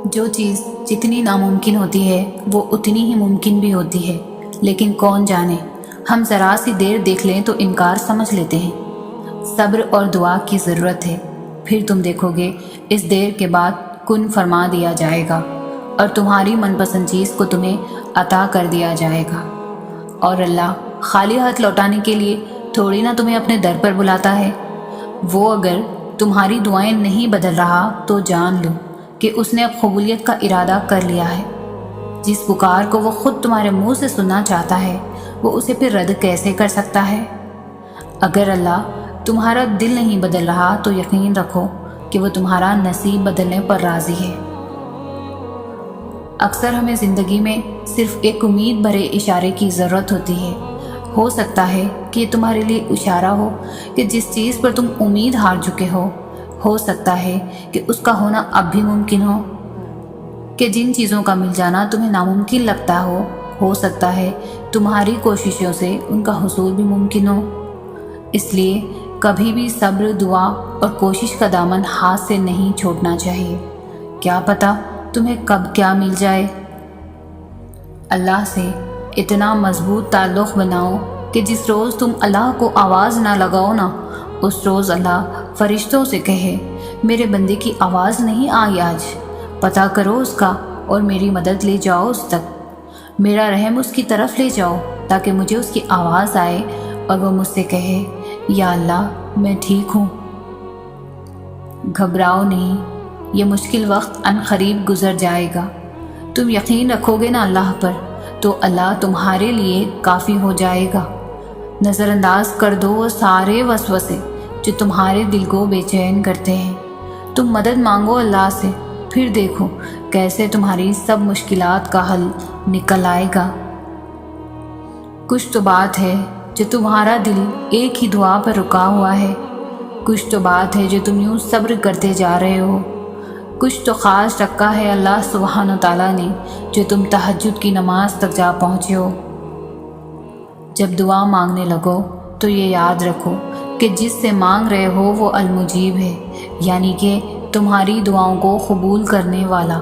جو چیز جتنی ناممکن ہوتی ہے وہ اتنی ہی ممکن بھی ہوتی ہے، لیکن کون جانے ہم ذرا سی دیر دیکھ لیں تو انکار سمجھ لیتے ہیں۔ صبر اور دعا کی ضرورت ہے، پھر تم دیکھو گے اس دیر کے بعد کن فرما دیا جائے گا اور تمہاری من پسند چیز کو تمہیں عطا کر دیا جائے گا۔ اور اللہ خالی ہاتھ لوٹانے کے لیے تھوڑی نہ تمہیں اپنے در پر بلاتا ہے۔ وہ اگر تمہاری دعائیں نہیں بدل رہا تو جان لو کہ اس نے اب قبولیت کا ارادہ کر لیا ہے۔ جس پکار کو وہ خود تمہارے منہ سے سننا چاہتا ہے وہ اسے پھر رد کیسے کر سکتا ہے؟ اگر اللہ تمہارا دل نہیں بدل رہا تو یقین رکھو کہ وہ تمہارا نصیب بدلنے پر راضی ہے۔ اکثر ہمیں زندگی میں صرف ایک امید بھرے اشارے کی ضرورت ہوتی ہے۔ ہو سکتا ہے کہ یہ تمہارے لیے اشارہ ہو کہ جس چیز پر تم امید ہار چکے ہو سکتا ہے کہ اس کا ہونا اب بھی ممکن ہو، کہ جن چیزوں کا مل جانا تمہیں ناممکن لگتا ہو سکتا ہے تمہاری کوششوں سے ان کا حصول بھی ممکن ہو۔ اس لیے کبھی بھی صبر، دعا اور کوشش کا دامن ہاتھ سے نہیں چھوڑنا چاہیے۔ کیا پتہ تمہیں کب کیا مل جائے۔ اللہ سے اتنا مضبوط تعلق بناؤ کہ جس روز تم اللہ کو آواز نہ لگاؤ نا، اس روز اللہ فرشتوں سے کہے میرے بندے کی آواز نہیں آئی آج، پتہ کرو اس کا اور میری مدد لے جاؤ اس تک، میرا رحم اس کی طرف لے جاؤ تاکہ مجھے اس کی آواز آئے اور وہ مجھ سے کہے یا اللہ میں ٹھیک ہوں۔ گھبراؤ نہیں، یہ مشکل وقت عن قریب گزر جائے گا۔ تم یقین رکھو گے نا اللہ پر تو اللہ تمہارے لیے کافی ہو جائے گا۔ نظر انداز کر دو وہ سارے وسوسے جو تمہارے دل کو بے چین کرتے ہیں۔ تم مدد مانگو اللہ سے، پھر دیکھو کیسے تمہاری سب مشکلات کا حل نکل آئے گا۔ کچھ تو بات ہے جو تمہارا دل ایک ہی دعا پر رکا ہوا ہے، کچھ تو بات ہے جو تم یوں صبر کرتے جا رہے ہو، کچھ تو خاص رکھا ہے اللہ سبحانہ تعالیٰ نے جو تم تہجد کی نماز تک جا پہنچے ہو۔ جب دعا مانگنے لگو تو یہ یاد رکھو کہ جس سے مانگ رہے ہو وہ المجیب ہے، یعنی کہ تمہاری دعاؤں کو قبول کرنے والا۔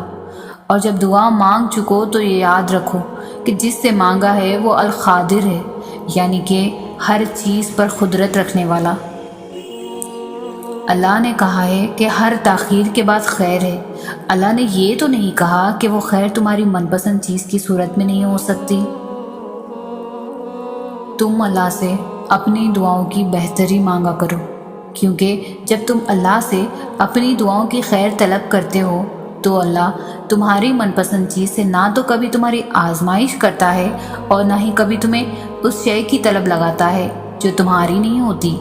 اور جب دعا مانگ چکو تو یہ یاد رکھو کہ جس سے مانگا ہے وہ القادر ہے، یعنی کہ ہر چیز پر قدرت رکھنے والا۔ اللہ نے کہا ہے کہ ہر تاخیر کے بعد خیر ہے۔ اللہ نے یہ تو نہیں کہا کہ وہ خیر تمہاری من پسند چیز کی صورت میں نہیں ہو سکتی۔ تم اللہ سے اپنی دعاؤں کی بہتری مانگا کرو، کیونکہ جب تم اللہ سے اپنی دعاؤں کی خیر طلب کرتے ہو تو اللہ تمہاری من پسند چیز سے نہ تو کبھی تمہاری آزمائش کرتا ہے اور نہ ہی کبھی تمہیں اس شے کی طلب لگاتا ہے جو تمہاری نہیں ہوتی۔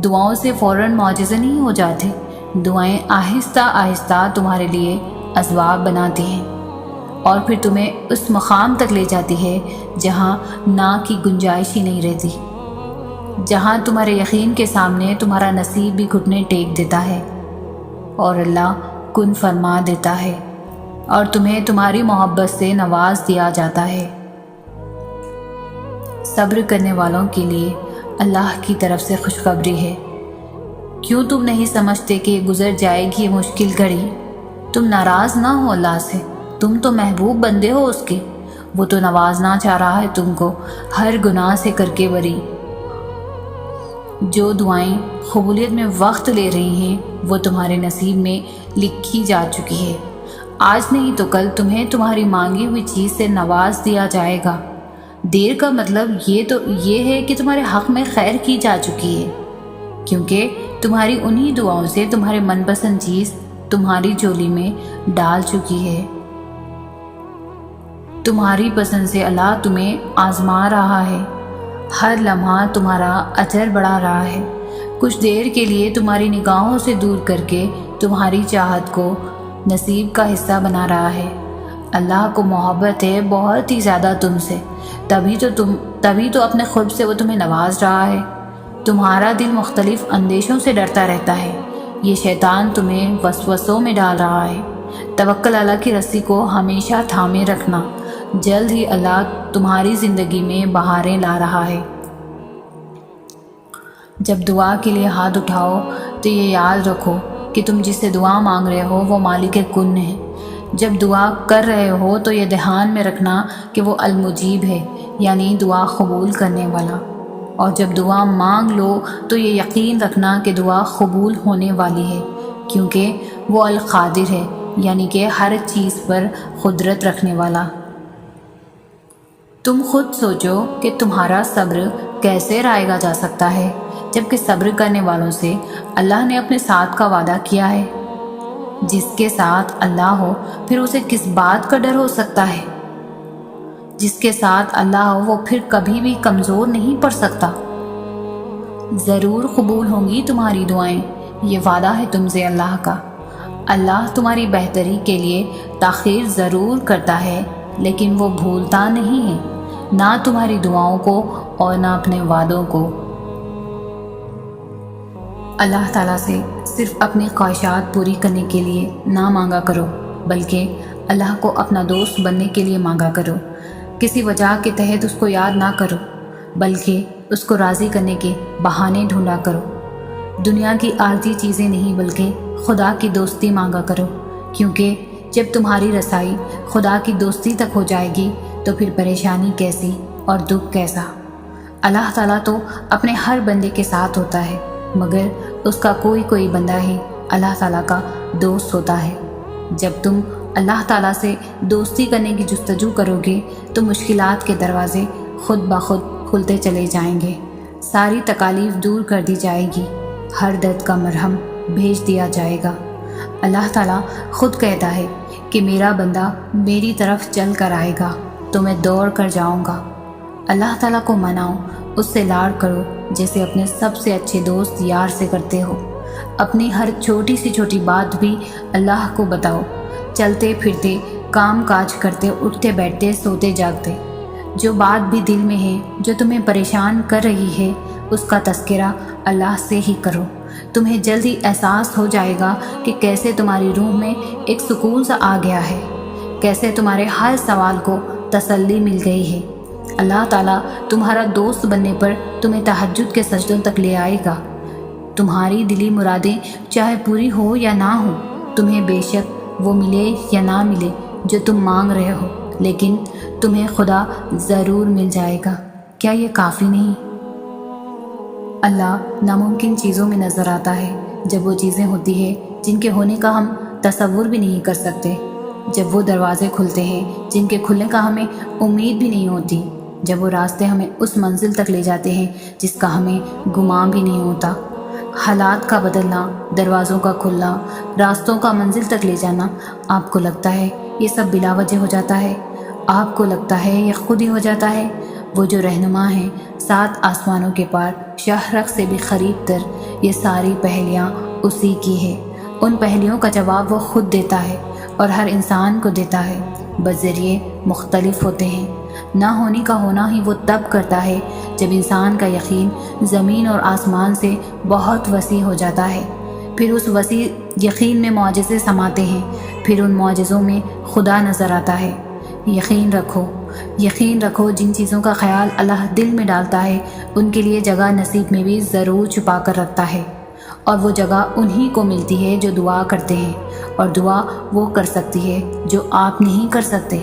دعاؤں سے فوراً معجزے نہیں ہو جاتے، دعائیں آہستہ آہستہ تمہارے لیے اسباب بناتی ہیں اور پھر تمہیں اس مقام تک لے جاتی ہے جہاں نا کی گنجائش ہی نہیں رہتی، جہاں تمہارے یقین کے سامنے تمہارا نصیب بھی گھٹنے ٹیک دیتا ہے اور اللہ کن فرما دیتا ہے اور تمہیں تمہاری محبت سے نواز دیا جاتا ہے۔ صبر کرنے والوں کے لیے اللہ کی طرف سے خوشخبری ہے۔ کیوں تم نہیں سمجھتے کہ گزر جائے گی یہ مشکل گھڑی؟ تم ناراض نہ ہو اللہ سے، تم تو محبوب بندے ہو اس کے، وہ تو نوازنا چاہ رہا ہے تم کو ہر گناہ سے کر کے بری۔ جو دعائیں قبولیت میں وقت لے رہی ہیں وہ تمہارے نصیب میں لکھی جا چکی ہے۔ آج نہیں تو کل تمہیں تمہاری مانگی ہوئی چیز سے نواز دیا جائے گا۔ دیر کا مطلب یہ ہے کہ تمہارے حق میں خیر کی جا چکی ہے، کیونکہ تمہاری انہی دعاؤں سے تمہارے من پسند چیز تمہاری جھولی میں ڈال چکی ہے۔ تمہاری پسند سے اللہ تمہیں آزما رہا ہے، ہر لمحہ تمہارا اجر بڑھا رہا ہے، کچھ دیر کے لیے تمہاری نگاہوں سے دور کر کے تمہاری چاہت کو نصیب کا حصہ بنا رہا ہے۔ اللہ کو محبت ہے بہت ہی زیادہ تم سے، تبھی تو اپنے قرب سے وہ تمہیں نواز رہا ہے۔ تمہارا دل مختلف اندیشوں سے ڈرتا رہتا ہے، یہ شیطان تمہیں وسوسوں میں ڈال رہا ہے۔ توکل اللہ کی رسی کو ہمیشہ تھامے رکھنا، جلد ہی اللہ تمہاری زندگی میں بہاریں لا رہا ہے۔ جب دعا کے لیے ہاتھ اٹھاؤ تو یہ یاد رکھو کہ تم جس سے دعا مانگ رہے ہو وہ مالک کن ہے۔ جب دعا کر رہے ہو تو یہ دھیان میں رکھنا کہ وہ المجیب ہے، یعنی دعا قبول کرنے والا۔ اور جب دعا مانگ لو تو یہ یقین رکھنا کہ دعا قبول ہونے والی ہے، کیونکہ وہ القادر ہے، یعنی کہ ہر چیز پر قدرت رکھنے والا۔ تم خود سوچو کہ تمہارا صبر کیسے رائگا جا سکتا ہے، جبکہ صبر کرنے والوں سے اللہ نے اپنے ساتھ کا وعدہ کیا ہے۔ جس کے ساتھ اللہ ہو پھر اسے کس بات کا ڈر ہو سکتا ہے؟ جس کے ساتھ اللہ ہو وہ پھر کبھی بھی کمزور نہیں پڑ سکتا۔ ضرور قبول ہوں گی تمہاری دعائیں، یہ وعدہ ہے تم سے اللہ کا۔ اللہ تمہاری بہتری کے لیے تاخیر ضرور کرتا ہے، لیکن وہ بھولتا نہیں ہے، نہ تمہاری دعاؤں کو اور نہ اپنے وعدوں کو۔ اللہ تعالیٰ سے صرف اپنی خواہشات پوری کرنے کے لیے نہ مانگا کرو، بلکہ اللہ کو اپنا دوست بننے کے لیے مانگا کرو۔ کسی وجہ کے تحت اس کو یاد نہ کرو، بلکہ اس کو راضی کرنے کے بہانے ڈھونڈا کرو۔ دنیا کی عارضی چیزیں نہیں بلکہ خدا کی دوستی مانگا کرو، کیونکہ جب تمہاری رسائی خدا کی دوستی تک ہو جائے گی تو پھر پریشانی کیسی اور دکھ کیسا۔ اللہ تعالیٰ تو اپنے ہر بندے کے ساتھ ہوتا ہے، مگر اس کا کوئی بندہ ہی اللہ تعالیٰ کا دوست ہوتا ہے۔ جب تم اللہ تعالیٰ سے دوستی کرنے کی جستجو کرو گے تو مشکلات کے دروازے خود بخود کھلتے چلے جائیں گے، ساری تکالیف دور کر دی جائے گی، ہر درد کا مرہم بھیج دیا جائے گا۔ اللہ تعالیٰ خود کہتا ہے کہ میرا بندہ میری طرف چل کر آئے گا تو میں دوڑ کر جاؤں گا۔ اللہ تعالیٰ کو مناؤ، اس سے لاڈ کرو جیسے اپنے سب سے اچھے دوست یار سے کرتے ہو۔ اپنی ہر چھوٹی سی چھوٹی بات بھی اللہ کو بتاؤ، چلتے پھرتے، کام کاج کرتے، اٹھتے بیٹھتے، سوتے جاگتے۔ جو بات بھی دل میں ہے جو تمہیں پریشان کر رہی ہے اس کا تذکرہ اللہ سے ہی کرو۔ تمہیں جلدی احساس ہو جائے گا کہ کیسے تمہاری روح میں ایک سکون سا آ گیا ہے، کیسے تمہارے ہر سوال کو تسلی مل گئی ہے۔ اللہ تعالیٰ تمہارا دوست بننے پر تمہیں تہجد کے سجدوں تک لے آئے گا۔ تمہاری دلی مرادیں چاہے پوری ہو یا نہ ہو، تمہیں بے شک وہ ملے یا نہ ملے جو تم مانگ رہے ہو، لیکن تمہیں خدا ضرور مل جائے گا۔ کیا یہ کافی نہیں؟ اللہ ناممکن چیزوں میں نظر آتا ہے جب وہ چیزیں ہوتی ہیں جن کے ہونے کا ہم تصور بھی نہیں کر سکتے، جب وہ دروازے کھلتے ہیں جن کے کھلنے کا ہمیں امید بھی نہیں ہوتی، جب وہ راستے ہمیں اس منزل تک لے جاتے ہیں جس کا ہمیں گمان بھی نہیں ہوتا۔ حالات کا بدلنا، دروازوں کا کھلنا، راستوں کا منزل تک لے جانا، آپ کو لگتا ہے یہ سب بلا وجہ ہو جاتا ہے؟ آپ کو لگتا ہے یہ خود ہی ہو جاتا ہے؟ وہ جو رہنما ہیں 7 آسمانوں کے پار، شاہرخ سے بھی قریب تر، یہ ساری پہلیاں اسی کی ہے۔ ان پہلیوں کا جواب وہ خود دیتا ہے اور ہر انسان کو دیتا ہے، بس ذریعے مختلف ہوتے ہیں۔ نہ ہونے کا ہونا ہی وہ تب کرتا ہے جب انسان کا یقین زمین اور آسمان سے بہت وسیع ہو جاتا ہے، پھر اس وسیع یقین میں معجزے سماتے ہیں، پھر ان معجزوں میں خدا نظر آتا ہے۔ یقین رکھو جن چیزوں کا خیال اللہ دل میں ڈالتا ہے ان کے لیے جگہ نصیب میں بھی ضرور چھپا کر رکھتا ہے، اور وہ جگہ انہی کو ملتی ہے جو دعا کرتے ہیں، اور دعا وہ کر سکتی ہے جو آپ نہیں کر سکتے۔